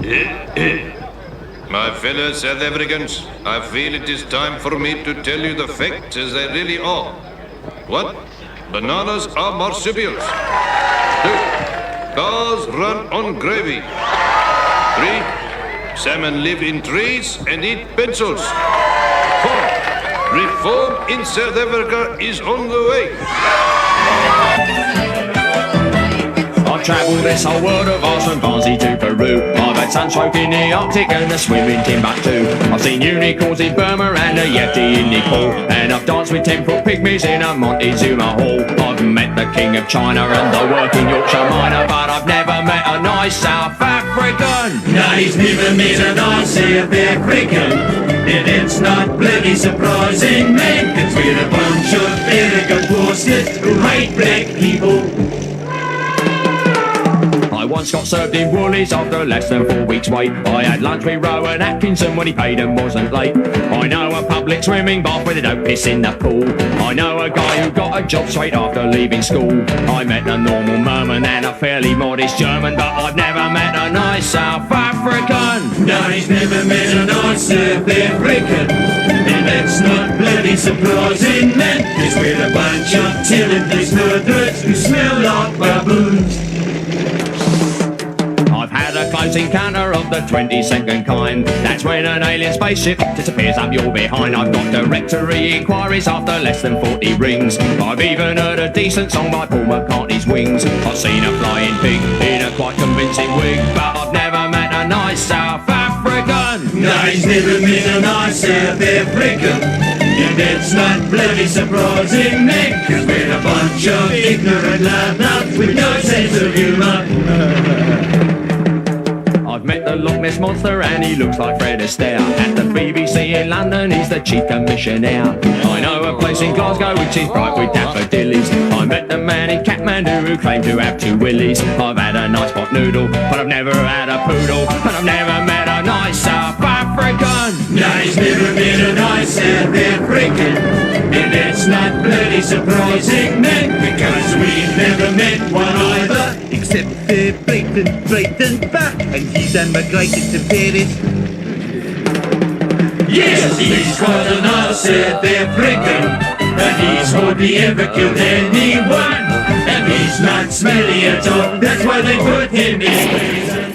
My fellow South Africans, I feel it is time for me to tell you the facts as they really are. 1. Bananas are marsupials. 2. Cars run on gravy. 3. Salmon live in trees and eat pencils. 4. Reform in South Africa is on the way. I've travelled this whole world of ours from Barnsley to Peru. I've had sunstroke in the Arctic and a swim in Timbuktu. I've seen unicorns in Burma and a Yeti in Nepal. And I've danced with 10-foot pygmies in a Montezuma hall. I've met the King of China and the working Yorkshire miner, but I've never met a nice South African. No, he's never met a nice South African. And it's not bloody surprising, man, 'cause we're a bunch of arrogant bastards who hate black people. I once got served in Woolies after less than 4 weeks' wait. I had lunch with Rowan Atkinson when he paid and wasn't late. I know a public swimming bath where they don't piss in the pool. I know a guy who got a job straight after leaving school. I met a normal Merman and a fairly modest German, but I've never met a nice South African. No, he's never met a nice South African. And that's not bloody surprising, man, 'cause we're a bunch of talentless murderers who smell like baboons. I've had a close encounter of the 22nd kind. That's when an alien spaceship disappears up your behind. I've got directory inquiries after less than 40 rings. I've even heard a decent song by Paul McCartney's Wings. I've seen a flying pig in a quite convincing wig, but I've never met a nice South African. No, he's never met a nice South African. And that's not bloody surprising, man, 'cause we're a bunch of ignorant love-nuts with no sense of humour. I've met the Loch Ness Monster and he looks like Fred Astaire. At the BBC in London he's the chief commissioner. I know a place in Glasgow which is bright with daffodillies. I met the man in Kathmandu who claimed to have 2 willies. I've had a nice pot noodle, but I've never had a poodle. And I've never met a nice South African. No, he's never met a nice South African. And that's not bloody surprising, man, because we've never met one either. Except Brighton back, and he's emigrated to Paris. Yes, he's quite a nice South African, and he's hardly ever killed anyone. And he's not smelly at all, that's why they put him in prison.